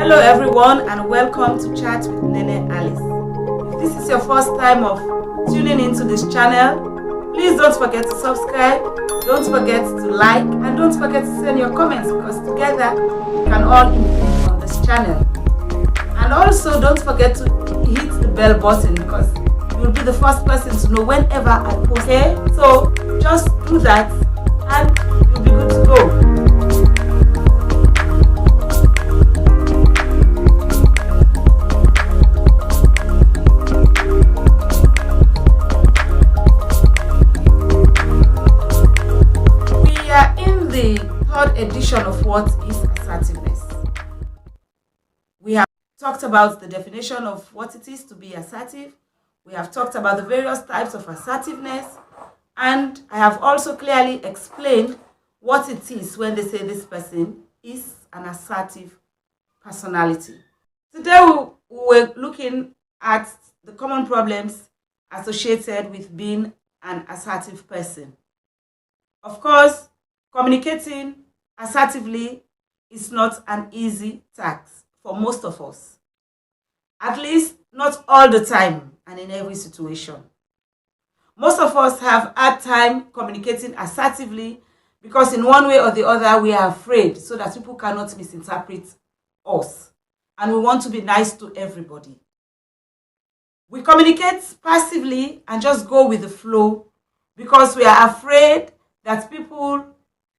Hello everyone and welcome to Chat with Nene Alice. If this is your first time of tuning into this channel, please don't forget to subscribe, don't forget to like, and don't forget to send your comments because together we can all improve on this channel. And also don't forget to hit the bell button because you will be the first person to know whenever I post. Okay? So just do that and you'll be good to go. Edition of what is assertiveness. We have talked about the definition of what it is to be assertive. We have talked about the various types of assertiveness, and I have also clearly explained what it is when they say this person is an assertive personality. Today we're looking at the common problems associated with being an assertive person. Of course, communicating assertively is not an easy task for most of us. At least not all the time and in every situation. Most of us have hard time communicating assertively because in one way or the other we are afraid so that people cannot misinterpret us. And we want to be nice to everybody. We communicate passively and just go with the flow because we are afraid that people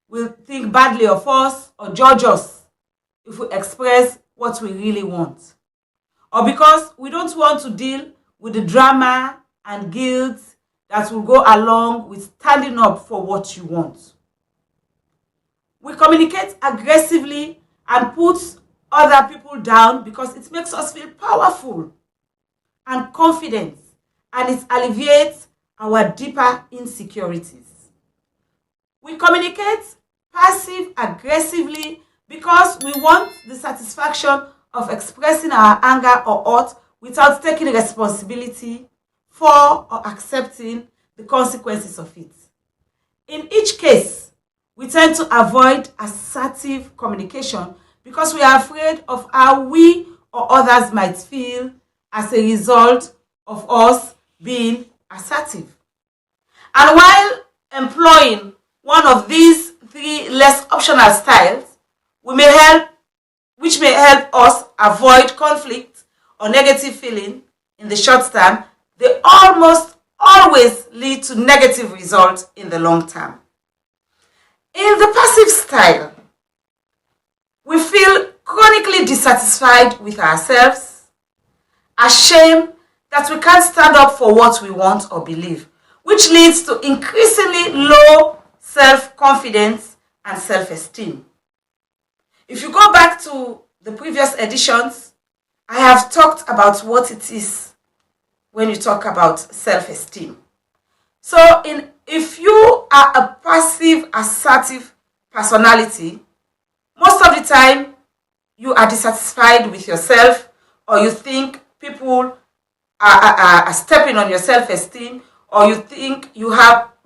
will think badly of us or judge us if we express what we really want. Or because we don't want to deal with the drama and guilt that will go along with standing up for what you want. We communicate aggressively and put other people down because it makes us feel powerful and confident, and it alleviates our deeper insecurities. We communicate passive-aggressively because we want the satisfaction of expressing our anger or hurt without taking responsibility for or accepting the consequences of it. In each case, we tend to avoid assertive communication because we are afraid of how we or others might feel as a result of us being assertive. And while employing one of these three less optional styles, which may help us avoid conflict or negative feeling in the short term, they almost always lead to negative results in the long term. In the passive style, we feel chronically dissatisfied with ourselves, ashamed that we can't stand up for what we want or believe, which leads to increasingly low self-confidence and self-esteem. If you go back to the previous editions, I have talked about what it is when you talk about self-esteem. So if you are a passive assertive personality, most of the time you are dissatisfied with yourself, or you think people are stepping on your self-esteem, or you think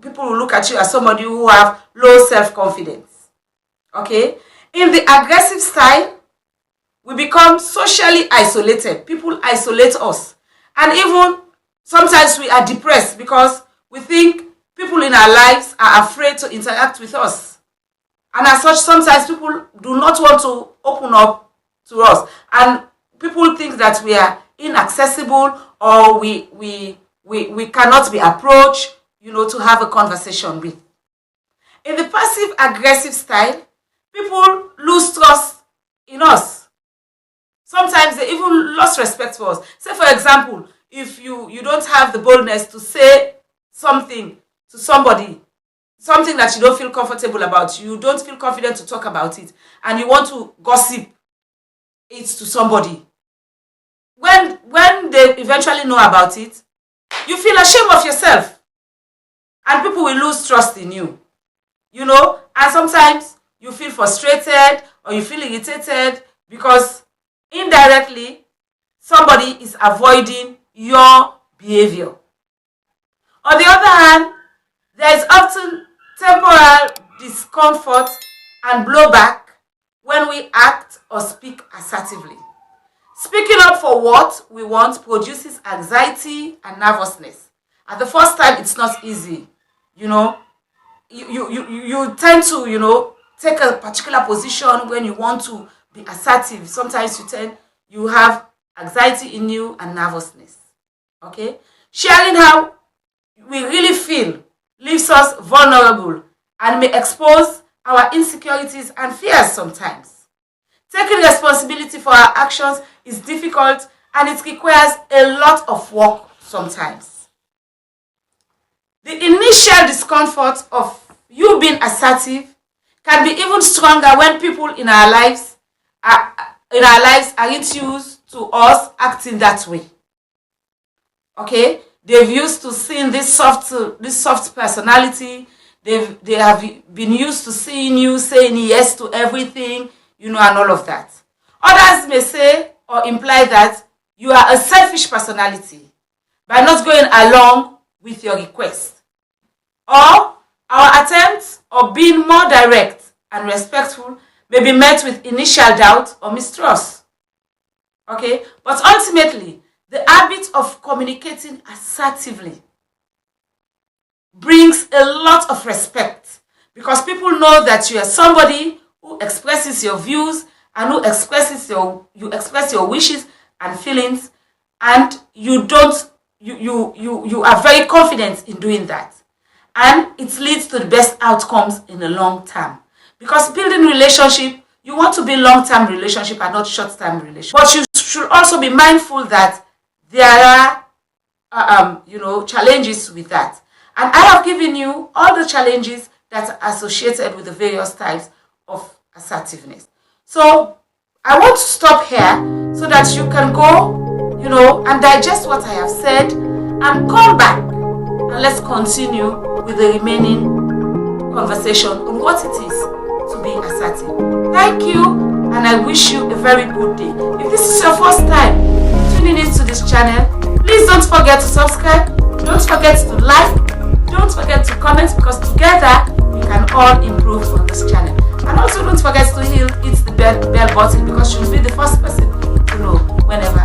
people will look at you as somebody who have low self-confidence. Okay? In the aggressive style, we become socially isolated. People isolate us. And even sometimes we are depressed because we think people in our lives are afraid to interact with us. And as such, sometimes people do not want to open up to us. And people think that we are inaccessible or we cannot be approached, to have a conversation with. In the passive-aggressive style, people lose trust in us. Sometimes they even lose respect for us. Say, for example, if you don't have the boldness to say something to somebody, something that you don't feel comfortable about, you don't feel confident to talk about it, and you want to gossip it to somebody. When they eventually know about it, you feel ashamed of yourself. And people will lose trust in you. And sometimes you feel frustrated or you feel irritated because indirectly somebody is avoiding your behavior. On the other hand, there is often temporal discomfort and blowback when we act or speak assertively. Speaking up for what we want produces anxiety and nervousness. At the first time, it's not easy. You know, you tend to, take a particular position when you want to be assertive. Sometimes you have anxiety in you and nervousness. Okay? Sharing how we really feel leaves us vulnerable and may expose our insecurities and fears sometimes. Taking responsibility for our actions is difficult and it requires a lot of work sometimes. The initial discomfort of you being assertive can be even stronger when people in our lives aren't used to us acting that way. Okay? They've used to seeing this soft personality. They have been used to seeing you saying yes to everything, and all of that. Others may say or imply that you are a selfish personality by not going along with your request. Or our attempts of being more direct and respectful may be met with initial doubt or mistrust. Okay? But ultimately, the habit of communicating assertively brings a lot of respect because people know that you are somebody who expresses your views and who expresses you express your wishes and feelings, and you are very confident in doing that, and it leads to the best outcomes in the long term. Because building relationship, you want to be long-term relationship and not short-term relationship. But you should also be mindful that there are challenges with that. And I have given you all the challenges that are associated with the various types of assertiveness. So I want to stop here so that you can go, and digest what I have said and come back and let's continue with the remaining conversation on what it is to be assertive. Thank you, and I wish you a very good day. If this is your first time tuning into this channel, please don't forget to subscribe, don't forget to like, don't forget to comment, because together we can all improve on this channel. And also don't forget to hit the bell button because you'll be the first person to know whenever